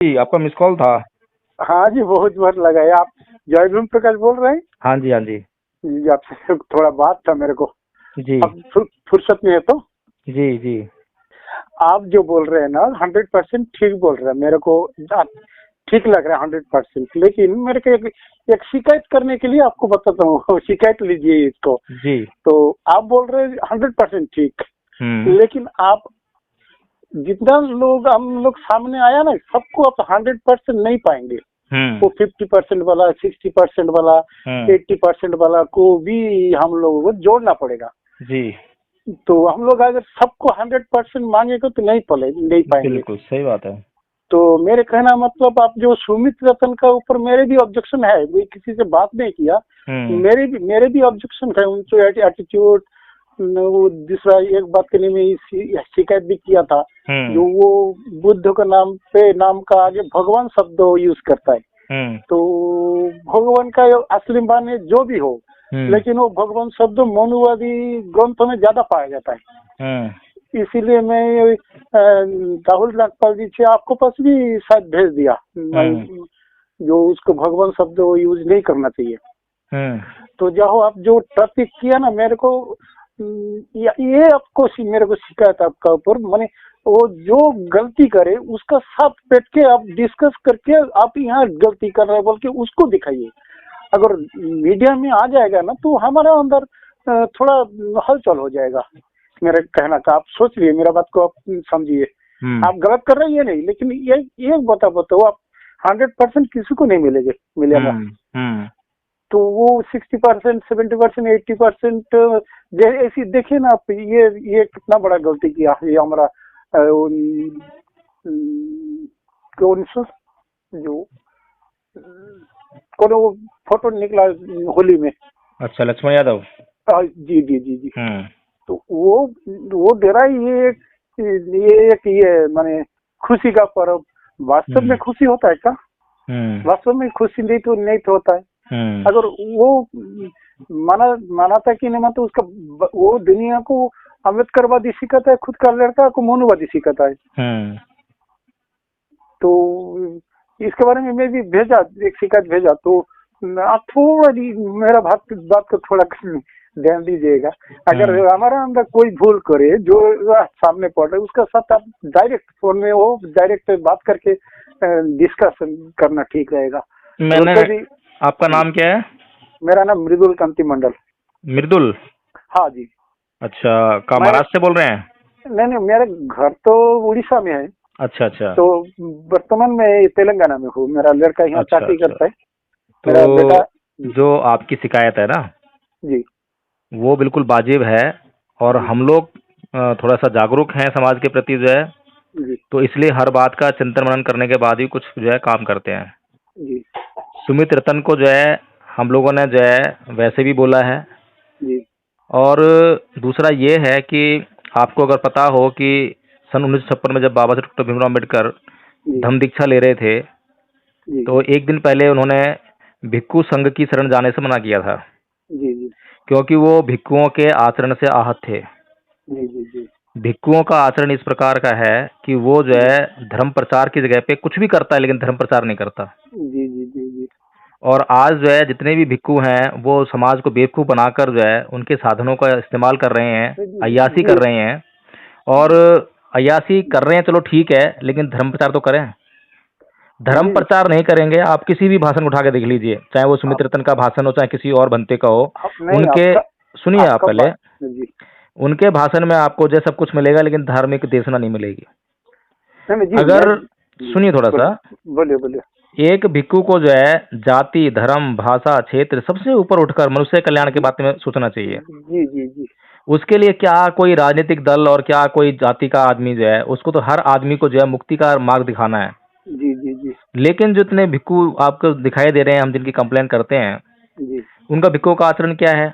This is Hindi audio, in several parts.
जी, आपका मिस कॉल था। हाँ जी, बहुत बार लगाया। आप जय भीम प्रकाश बोल रहे हैं? हाँ जी, हाँ जी। जी, आपसे थोड़ा बात था मेरे को। जी, अब फुर्सत में है तो जी, जी। आप जो बोल रहे हैं ना 100% ठीक बोल रहे हैं। मेरे को ठीक लग रहा है 100%। लेकिन मेरे को एक शिकायत करने के लिए आपको बताता हूँ। शिकायत लीजिए इसको। जी। तो आप बोल रहे हैं 100% ठीक, हुँ, लेकिन आप जितना लोग हम लोग सामने आया ना, सबको आप 100% नहीं पाएंगे। हुँ, वो 50% वाला, 60% वाला, हुँ। 80% वाला को भी हम लोगों को जोड़ना पड़ेगा। जी, तो हम लोग अगर सबको 100% मांगेगा तो नहीं पाएंगे। बिल्कुल सही बात है। तो मेरे कहना मतलब, आप जो सुमित रतन का ऊपर मेरे भी ऑब्जेक्शन है, मैं किसी से बात नहीं किया। हुँ, मेरे भी ऑब्जेक्शन है उनके एटीट्यूड। वो दूसरा एक बात करने में शिकायत भी किया था, जो हुँ, वो बुद्ध का नाम का आगे भगवान शब्द यूज करता है। हुँ, तो भगवान का असली माने जो भी हो, हुँ, लेकिन वो भगवान शब्द मनुवादी ग्रंथों में ज्यादा पाया जाता है। हुँ, इसीलिए मैं राहुल नागपाल जी से आपको पास भी शायद भेज दिया, मैं हुँ, जो उसको भगवान शब्द यूज नहीं करना चाहिए। हुँ, तो जो आप जो टॉपिक किया ना मेरे को, ये आपको मेरे को शिकायत आपका ऊपर मैंने, वो जो गलती करे उसका साथ बैठ के आप डिस्कस करके, आप यहाँ गलती कर रहे हैं बोल के उसको दिखाइए। अगर मीडिया में आ जाएगा ना तो हमारे अंदर थोड़ा हलचल हो जाएगा। मेरे कहना का आप सोचिए, मेरा बात को आप समझिए। हुँ, आप गलत कर रहे हैं ये नहीं, लेकिन ये बताओ आप 100% किसी को नहीं मिलेगा। हुँ, हुँ, तो वो 60%, 70%, 80% ऐसी देखिए ना आप, ये कितना बड़ा गलती किया ये हमारा कौन सा जो कौन वो फोटो निकला होली में। अच्छा लक्ष्मण यादव। जी जी जी जी। हुँ, तो वो दे रहा है ये माने खुशी का पर्व। वास्तव में हुँ, खुशी होता है क्या? हुँ, वास्तव में खुशी नहीं तो होता है। हुँ, अगर वो माना था कि नहीं माना, तो उसका वो दुनिया को अम्बेडकरवादी सिखाता है, खुद का लड़का को मनुवादी सिखाता है। हुँ, तो इसके बारे में मैं भी भेजा, एक शिकायत भेजा। तो आप थोड़ा मेरा बात को थोड़ा ध्यान दीजिएगा। अगर हुँ। हमारा अंदर कोई भूल करे जो सामने पड़ रहा है, उसका साथ आप डायरेक्ट फोन में वो डायरेक्ट बात करके डिस्कशन करना ठीक रहेगा। अगर मैंने कोई भी। आपका नाम क्या है? मेरा नाम मृदुल कांति मंडल। मृदुल? हाँ जी। अच्छा, कहाँ मैं महाराष्ट्र से बोल रहे हैं? नहीं, मेरा घर तो उड़ीसा में है। अच्छा, अच्छा। तो वर्तमान में तेलंगाना में हूँ। मेरा लड़का यहाँ अच्छा, चाकरी अच्छा। करता है। मेरा बेटा। तो जी जो आपकी शिकायत है ना, जी वो बिल्कुल वाजिब है और जी हम लोग थोड़ा-सा जागरूक हैं समाज के प्रति जो है, जी तो इसलिए हर बात का चिंतन-मनन करने के बाद ही कुछ जो है काम करते हैं। जी सुमित रतन को जो है हम लोगों ने जो है वैसे भी बोला है जी और दूसरा ये है कि आपको अगर पता हो कि सन 1956 में जब बाबा साहब डॉक्टर भीमराव अम्बेडकर जी धम्म दीक्षा ले रहे थे, जी तो एक दिन पहले उन्होंने भिक्षु संघ की शरण जाने से मना किया था, जी जी क्योंकि वो भिक्षुओं के आचरण से आहत थे। जी जी जी भिक्षुओं का आचरण इस प्रकार का है कि वो जो जी है धर्म प्रचार की जगह पे कुछ भी करता है लेकिन धर्म प्रचार नहीं करता। जी जी जी जी और आज जो है जितने भी भिक्षु हैं वो समाज को बेवकूफ़ बनाकर जो है उनके साधनों का इस्तेमाल कर रहे हैं, अय्याशी जी कर रहे हैं और अय्याशी कर रहे हैं, चलो ठीक है, लेकिन धर्म प्रचार तो करें। धर्म जी प्रचार नहीं करेंगे, आप किसी भी भाषण उठा के देख लीजिए, चाहे वो आप, सुमित रतन का भाषण हो, चाहे किसी और बनते का हो। नहीं उनके आपका सुनिए आप आपका पहले, बात। जी उनके भाषण में आपको जो सब कुछ मिलेगा लेकिन धार्मिक देशना नहीं मिलेगी। नहीं नहीं, जी मैं। अगर जी सुनिए थोड़ा सा, बोलिए बोलिए। एक भिक्षु को जो है जाति, धर्म, भाषा, क्षेत्र सबसे ऊपर उठकर मनुष्य कल्याण के जी बारे में सोचना चाहिए। जी जी जी उसके लिए क्या कोई राजनीतिक दल और क्या कोई जाति का आदमी जो है, उसको तो हर आदमी को जो है मुक्ति का मार्ग दिखाना है। जी जी जी लेकिन जितने भिक्षु आपको दिखाई दे रहे हैं, हम जिनकी कंप्लेंट करते हैं, जी उनका भिक्षुओं का आचरण क्या है?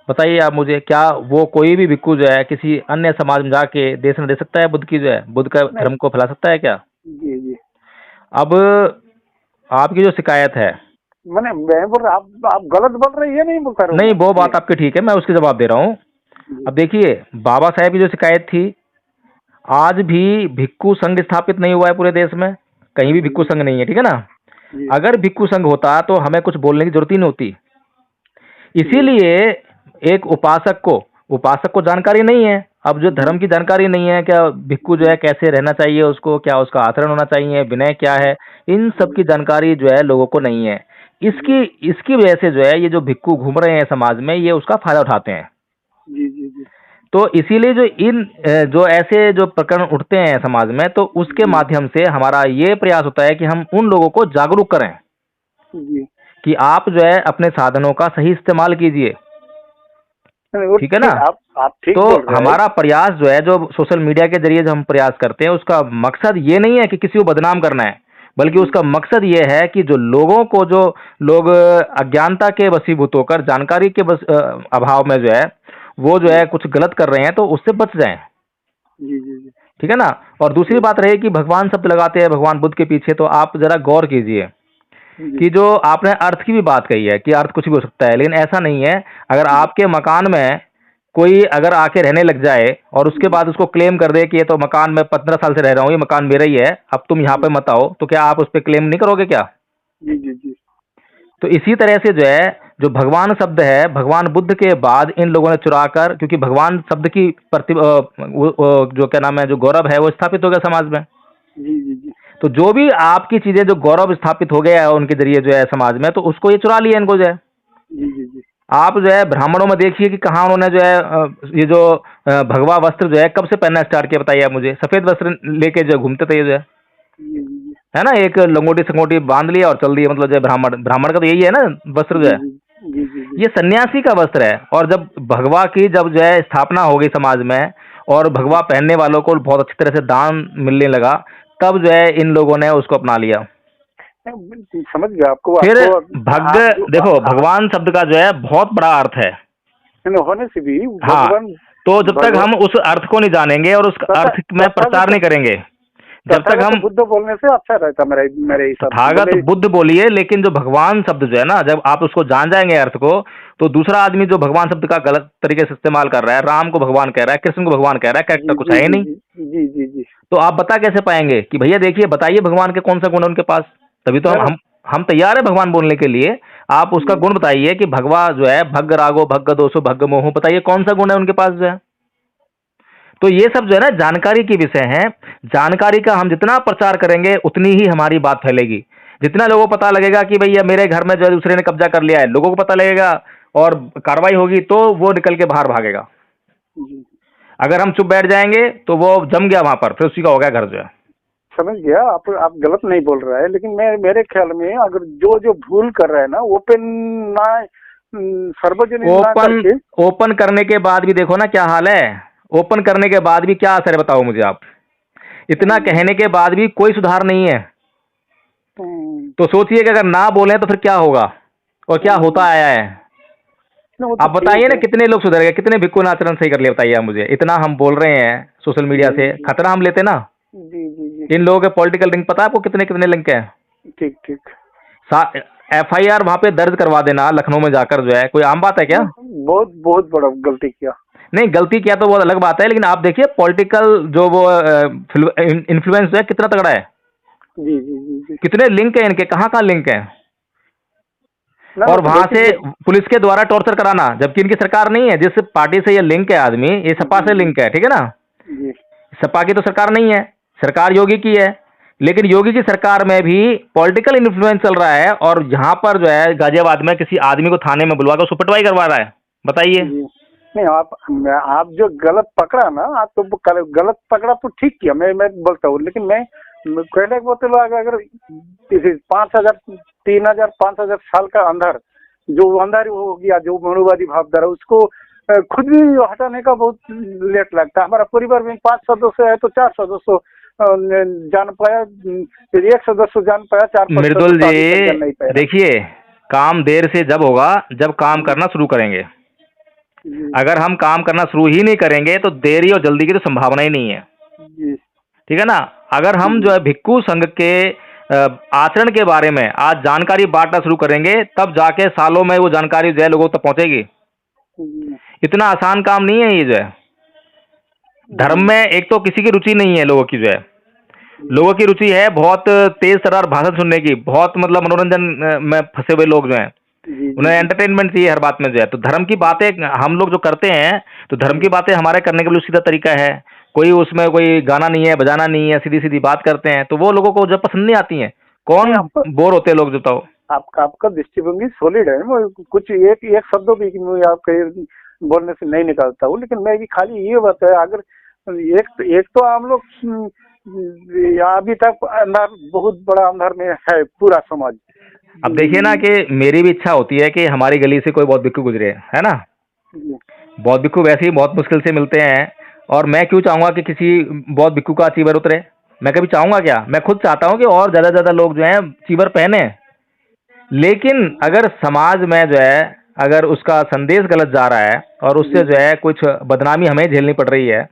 बताइए आप मुझे, क्या वो कोई भी भिक्षु जो है किसी अन्य समाज में जाके देशना दे सकता है बुद्ध की जो है, बुद्ध का नहीं। धर्म को फैला सकता है क्या? जी जी अब आपकी जो शिकायत है, मैं बोल रहा, आप गलत बोल रहे हैं, ये नहीं बोलता रहा नहीं हूँ वो मैं। बात आपकी ठीक है, मैं उसके जवाब दे रहा हूँ। जी अब देखिए, बाबा साहेब की जो शिकायत थी, आज भी भिक्षु संघ स्थापित नहीं हुआ है पूरे देश में। कहीं भी भिक्खु संघ नहीं है, ठीक है ना। जी अगर भिक्खु संघ होता तो हमें कुछ बोलने की जरूरत ही नहीं होती। इसीलिए एक उपासक को जानकारी नहीं है। अब जो धर्म की जानकारी नहीं है, क्या भिक्खु जो है कैसे रहना चाहिए उसको, क्या उसका आचरण होना चाहिए, विनय क्या है, इन सब की जानकारी जो है लोगों को नहीं है। इसकी इसकी वजह से जो है ये जो भिक्खु घूम रहे हैं समाज में, ये उसका फायदा उठाते हैं। जी जी जी तो इसीलिए जो ऐसे जो प्रकरण उठते हैं समाज में, तो उसके माध्यम से हमारा ये प्रयास होता है कि हम उन लोगों को जागरूक करें जी। कि आप जो है अपने साधनों का सही इस्तेमाल कीजिए, वो ठीक है ना। आप ठीक तो बोल रहे हैं। हमारा प्रयास जो है, जो सोशल मीडिया के जरिए जो हम प्रयास करते हैं, उसका मकसद ये नहीं है कि किसी को बदनाम करना है, बल्कि उसका मकसद ये है कि जो लोगों को, जो लोग अज्ञानता के वशीभूत होकर जानकारी के अभाव में जो है वो जो है कुछ गलत कर रहे हैं, तो उससे बच जाएं, जी जी जी ठीक है ना। और दूसरी बात रही कि भगवान शब्द लगाते हैं भगवान बुद्ध के पीछे, तो आप जरा गौर कीजिए जी कि जो आपने अर्थ की भी बात कही है कि अर्थ कुछ भी हो सकता है, लेकिन ऐसा नहीं है। अगर आपके मकान में कोई अगर आके रहने लग जाए और उसके बाद उसको क्लेम कर दे कि ये तो मकान में 15 साल से रह रहा हूँ, ये मकान मेरा ही है, अब तुम यहाँ पे मत आओ, तो क्या आप उस पर क्लेम नहीं करोगे क्या? जी जी जी तो इसी तरह से जो है, जो भगवान शब्द है, भगवान बुद्ध के बाद इन लोगों ने चुरा कर, क्योंकि भगवान शब्द की जो क्या नाम है, जो गौरव है वो स्थापित हो गया समाज में। जी जी जी तो जो भी आपकी चीजें जो गौरव स्थापित हो गया है उनके जरिए जो है समाज में, तो उसको ये चुरा लिया इनको जो है। जी जी जी। आप जो है ब्राह्मणों में देखिए कि कहाँ उन्होंने जो है ये जो भगवा वस्त्र जो है कब से पहनना स्टार्ट किया, बताइए आप मुझे। सफेद वस्त्र लेके जो घूमते थे ये जो जी जी है ना, एक लंगोटी संगोटी बांध लिया और चल दिया, मतलब जो है ब्राह्मण ब्राह्मण का तो यही है ना वस्त्र जो जी है। जी जी जी ये सन्यासी का वस्त्र है। और जब भगवा की जब जो है स्थापना हो गई समाज में और भगवा पहनने वालों को बहुत अच्छी तरह से दान मिलने लगा, तब जो है इन लोगों ने उसको अपना लिया। समझ गया आपको। फिर देखो आप भगवान शब्द का जो है बहुत बड़ा अर्थ है। होने से भी हाँ, भगवान, तो जब तक हम उस अर्थ को नहीं जानेंगे और उस अर्थ में प्रचार नहीं करेंगे, जब तक हम बुद्ध बोलने से अच्छा रहता मेरे मेरे हिसाब से। तथागत बुद्ध बोलिए, लेकिन जो भगवान शब्द जो है ना, जब आप उसको जान जाएंगे अर्थ को, तो दूसरा आदमी जो भगवान शब्द का गलत तरीके से इस्तेमाल कर रहा है, राम को भगवान कह रहा है, कृष्ण को भगवान कह रहा है, कैरेक्टर कुछ है ही नहीं, जी जी जी। तो आप बता कैसे पाएंगे कि भैया देखिए बताइए भगवान के कौन सा गुण है उनके पास? तभी तो हम तैयार है भगवान बोलने के लिए। आप उसका गुण बताइए कि भगवा जो है भग्ग रागो भग्ग दोषो भग्ग मोहो, बताइए कौन सा गुण है उनके पास जो है। तो ये सब जो है ना जानकारी के विषय हैं। जानकारी का हम जितना प्रचार करेंगे उतनी ही हमारी बात फैलेगी। जितना लोगों को पता लगेगा कि भैया मेरे घर में जो है दूसरे ने कब्जा कर लिया है, लोगों को पता लगेगा और कार्रवाई होगी, तो वो निकल के बाहर भागेगा। अगर हम चुप बैठ जाएंगे तो वो जम गया वहां पर, फिर उसी का हो गया घर जो है। समझ गया। आप गलत नहीं बोल रहा है, लेकिन मेरे ख्याल में अगर जो भूल कर रहा है ना, ओपन ना सार्वजनिक ना करके, ओपन करने के बाद भी देखो ना क्या हाल है। ओपन करने के बाद भी क्या असर है बताओ मुझे आप। इतना कहने के बाद भी कोई सुधार नहीं है। तो सोचिए कि अगर ना बोले तो फिर क्या होगा और क्या होता आया है। आप बताइए ना कितने लोग सुधर गए, कितने भिक्खु ने आचरण सही कर लिया, बताइए आप मुझे। इतना हम बोल रहे हैं सोशल मीडिया से, खतरा हम लेते ना। जी जी जी। इन लोगों के पॉलिटिकल लिंक पता है आपको कितने कितने लिंक है? ठीक ठीक। FIR वहां पे दर्ज करवा देना लखनऊ में जाकर जो है, कोई आम बात है क्या? बहुत बहुत बड़ा गलती किया। नहीं, गलती किया तो बहुत अलग बात है, लेकिन आप देखिए पॉलिटिकल जो वो इन्फ्लुएंस है कितना तगड़ा है। जी जी जी जी। कितने लिंक है इनके, कहाँ कहाँ लिंक है। और वहां से पुलिस के द्वारा टॉर्चर कराना, जबकि इनकी सरकार नहीं है। जिस पार्टी से ये लिंक है आदमी, ये सपा से लिंक है, ठीक है ना। सपा की तो सरकार नहीं है, सरकार योगी की है, लेकिन योगी की सरकार में भी पॉलिटिकल इन्फ्लुएंस चल रहा है। और यहाँ पर जो है गाजियाबाद में किसी आदमी को थाने में बुलवा कर उसको पिटवाई करवा रहा है, बताइए। नहीं, आप जो गलत पकड़ा ना, आप तो गलत पकड़ा तो ठीक किया, मैं बोलता हूँ, लेकिन मैं कहने को बोलते लोग अगर 5,000 3,000 5,000 साल का अंदर जो अंदर हो गया, जो मनुवादी भावधारा, उसको खुद भी हटाने का बहुत लेट लगता है। हमारा परिवार में 5 सदस्य है तो 4 सदस्य जान पाया, 1 सदस्य जान पाया, 4 मृदुल जी देखिए, काम देर से जब होगा जब काम करना शुरू करेंगे। अगर हम काम करना शुरू ही नहीं करेंगे तो देरी और जल्दी की तो संभावना ही नहीं है, ठीक है ना। अगर हम जो है भिक्खु संघ के आचरण के बारे में आज जानकारी बांटना शुरू करेंगे, तब जाके सालों में वो जानकारी जो है लोगों तक पहुंचेगी। इतना आसान काम नहीं है ये जो है। धर्म में एक तो किसी की रुचि नहीं है लोगों की जो है, लोगों की रुचि है बहुत तेज तर्रार भाषण सुनने की, बहुत मतलब मनोरंजन में फंसे हुए लोग जो हैं, जी जी उन्हें जी एंटरटेनमेंट चाहिए हर बात में जो है। तो धर्म की बातें हम लोग जो करते हैं, तो धर्म की जी। बातें हमारे करने का बिल्कुल सीधा तरीका है। कोई उसमें कोई गाना नहीं है, बजाना नहीं है, सीधी सीधी बात करते हैं, तो वो लोगों को जब पसंद नहीं आती है, नहीं, कौन आपका बोर होते हैं लोग, जो बताओ। आपका दृष्टिभंगी सॉलिड है। मैं कुछ एक एक शब्दों भी मैं आपके बोलने से नहीं निकालता हूँ, लेकिन मैं भी खाली ये बात है, अगर एक तो हम लोग अभी तक अंधार, बहुत बड़ा अंधार में है पूरा समाज। अब देखिए ना कि मेरी भी इच्छा होती है कि हमारी गली से कोई बौद्ध भिक्षु गुजरे, है ना। जी बौद्ध भिक्षु वैसे ही बहुत मुश्किल से मिलते हैं, और मैं क्यों चाहूंगा कि किसी बौद्ध भिक्षु का चीवर उतरे। मैं कभी चाहूंगा क्या? मैं खुद चाहता हूं कि और ज्यादा ज्यादा लोग जो हैं चीवर पहने। लेकिन अगर समाज में जो है, अगर उसका संदेश गलत जा रहा है और उससे जी जो है कुछ बदनामी हमें झेलनी पड़ रही है,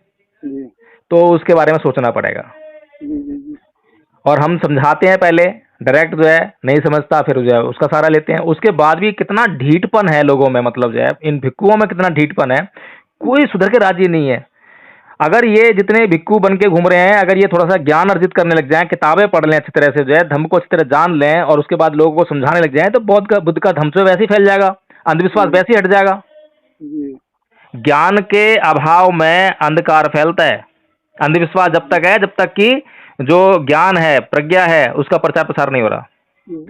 जी तो उसके बारे में सोचना पड़ेगा। जी जी जी और हम समझाते हैं पहले, डायरेक्ट जो है नहीं समझता, फिर जो है उसका सहारा लेते हैं। उसके बाद भी कितना ढीठपन है लोगों में, मतलब जो है इन भिक्खुओं में कितना ढीठपन है, कोई सुधर के राजी नहीं है। अगर ये जितने भिक्खु बन के घूम रहे हैं, अगर ये थोड़ा सा ज्ञान अर्जित करने लग जाएं, किताबें पढ़ लें अच्छी तरह से, जो है धर्म को अच्छी तरह जान लें, और उसके बाद लोगों को समझाने लग जाएं, तो बुद्ध का धम्म तो वैसे ही फैल जाएगा, अंधविश्वास जी वैसे ही हट जाएगा। जी ज्ञान के अभाव में अंधकार फैलता है। अंधविश्वास जब तक है, जब तक कि जो ज्ञान है, प्रज्ञा है, उसका प्रचार प्रसार नहीं हो रहा।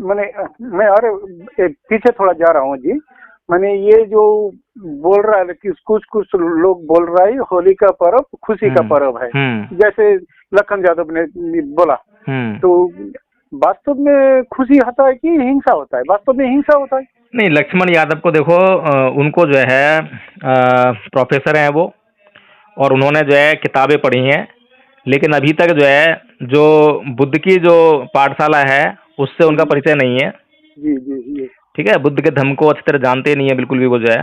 मैंने मैं अरे पीछे थोड़ा जा रहा हूँ जी। मैंने ये जो बोल रहा है कि कुछ कुछ लोग बोल रहा है होली का पर्व खुशी का पर्व है, हम्म जैसे लखन यादव ने बोला, हम्म। तो वास्तव में खुशी होता है कि हिंसा होता है? वास्तव में हिंसा होता है। नहीं, लक्ष्मण यादव को देखो, उनको जो है प्रोफेसर हैं वो, और उन्होंने जो है किताबें पढ़ी हैं, लेकिन अभी तक जो है जो बुद्ध की जो पाठशाला है, उससे उनका जी परिचय नहीं है। जी जी जी ठीक है, बुद्ध के धर्म को अच्छी तरह जानते नहीं है बिल्कुल भी वो जो है।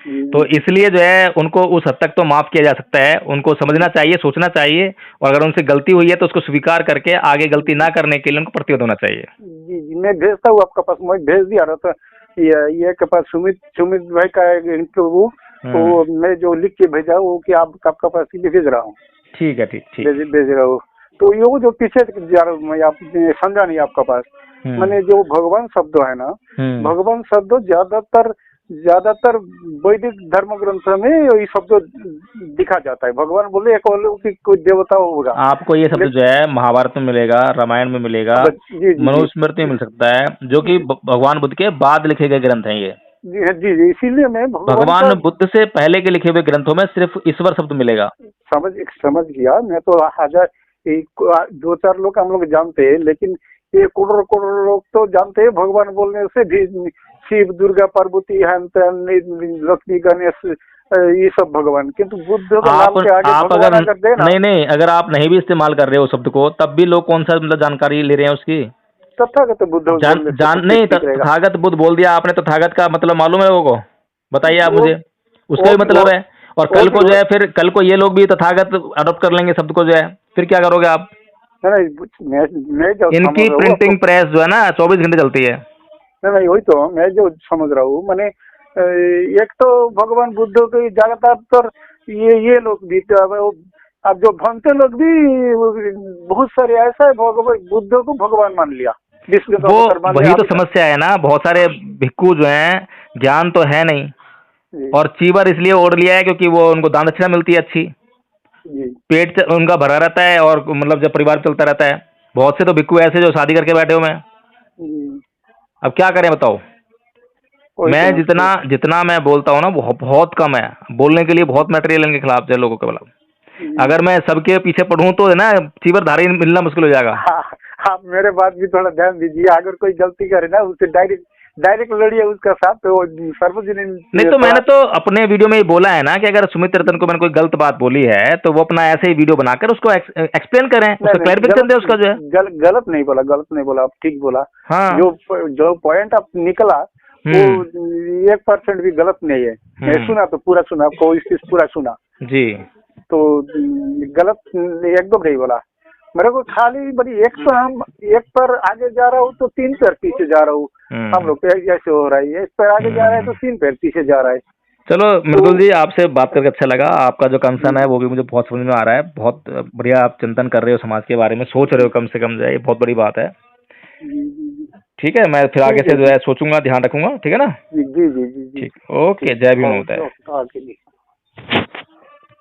जी तो जी इसलिए जो है उनको उस हद तक तो माफ़ किया जा सकता है, उनको समझना चाहिए, सोचना चाहिए, और अगर उनसे गलती हुई है तो उसको स्वीकार करके आगे गलती ना करने के लिए उनको प्रतिबद्ध होना चाहिए। जी जी मैं भेजता हूँ आपका पास, मैं भेज दिया रहा था। ये के पास सुमित सुमित भाई का एक इंटरव्यू, हम्म। वो मैं जो लिख के भेजा वो कि आपका पास ही भेज रहा हूँ, ठीक है, ठीक ठीक। भेज रहा हूँ। तो ये वो जो पीछे जा रहा हूँ मैं, आप समझा नहीं आपका पास। हम्म मैंने जो भगवान शब्द है ना, हम्म। भगवान शब्द ज्यादातर ज्यादातर वैदिक धर्म ग्रंथ में ये शब्द दिखा जाता है। भगवान बोले एक अलौकिक कोई देवता होगा। आपको ये शब्द जो है महाभारत में मिलेगा, रामायण में मिलेगा, जी जी जी मनुस्मृति में मिल सकता है, जो कि भगवान बुद्ध के बाद लिखे गए ग्रंथ हैं ये। जी जी जी इसीलिए मैं भगवान भगवान का बुद्ध से पहले के लिखे हुए ग्रंथों में सिर्फ ईश्वर शब्द मिलेगा। समझ गया। मैं तो हजार दो चार लोग हम लोग जानते हैं, लेकिन ये करोड़ करोड़ लोग तो जानते हैं भगवान बोलने से भी शिव दुर्गा पार्वती हेन तेन लक्ष्मी गणेश ये सब भगवान, किंतु बुद्ध का नाम के आगे आप भगवान अगर अगर देना नहीं नहीं, अगर आप नहीं भी इस्तेमाल कर रहे हो शब्द को, तब भी लोग कौन सा मतलब जानकारी ले रहे हैं उसकी। तथागत बुद्ध जान बोलने से जान तो नहीं, ठीक रहेगा। तथागत बुद्ध बोल दिया आपने, तथागत का मतलब मालूम है लोगों को? बताइए आप वो मुझे। उसका भी मतलब है। और वो कल भी को हो जो है, फिर कल को ये लोग भी तथागत अडॉप्ट कर लेंगे शब्द को जो है, फिर क्या करोगे आप? नहीं मैं जो समझ इनकी रहा हूँ आपको, प्रिंटिंग प्रेस जो है ना 24 घंटे चलती है। नहीं वही तो मैं जो समझ रहा हूँ। मैंने एक तो भगवान बुद्ध के ज्यादातर ये लोग भी तो अब जो भंते लोग भी बहुत सारे ऐसा है भगवान बुद्ध को भगवान मान लिया, विश्व का वो अवतार मान लिया वही तो अभी तक। समस्या है ना, बहुत सारे भिक्खु जो हैं ज्ञान तो है नहीं, जी और चीवर इसलिए ओढ़ लिया है क्योंकि वो उनको दान दक्षिणा मिलती है अच्छी, जी उनका भरा रहता है, और मतलब जब परिवार चलता रहता है। बहुत से तो भिक्खु ऐसे जो शादी करके बैठे हुए हैं। जी अब क्या करें बताओ। वही मैं तो मैं जितना जितना मैं बोलता हूँ ना, वो बहुत कम है। बोलने के लिए बहुत मटेरियल इनके खिलाफ है लोगों के खिलाफ। जी। अगर मैं सबके पीछे पढ़ूं तो है ना, चीवर धारी मिलना मुश्किल हो जाएगा। हाँ, आप मेरे बात भी थोड़ा ध्यान दीजिए। अगर कोई गलती करे ना उसे डायरेक्ट डायरेक्ट लड़िए उसका साथ, तो नहीं, सार्वजनिक तो थोड़ा। मैंने तो अपने वीडियो में ही बोला है ना कि अगर सुमित रतन को मैंने कोई गलत बात बोली है, तो वो अपना ऐसे ही वीडियो बनाकर उसको एक्सप्लेन करें, नहीं उसका नहीं क्लैरिफिकेशन दे उसका जो है। गलत नहीं बोला, गलत नहीं बोला, आप ठीक बोला। हाँ। जो जो पॉइंट आप निकला वो हम्म 1% भी गलत नहीं है। मैं सुना तो पूरा सुना, आपको इस पूरा सुना, जी। तो गलत एकदम नहीं बोला। मेरे को खाली बड़ी एक तो हम एक पर आगे जा रहा हूँ तो 3 पैर पीछे जा रहा हूँ। हम हम्म लोग ऐसे हो रहा है, एक पैर आगे जा रहा है तो 3 पैर पीछे जा रहा है। चलो मृदुल जी, आपसे बात करके अच्छा लगा। आपका जो कंसर्न है वो भी मुझे बहुत समझ में आ रहा है। बहुत बढ़िया आप चिंतन कर रहे हो, समाज के बारे में सोच रहे हो, कम से कम जो है ये बहुत बड़ी बात है। जी जी जी। ठीक है, मैं फिर आगे ठीक है से जो जी। है सोचूंगा, ध्यान रखूंगा। ठीक है ना? जी जी जी जी जी। ठीक, ओके, ठीक। जय भीम, होता है। ओके ओके, आगे जी।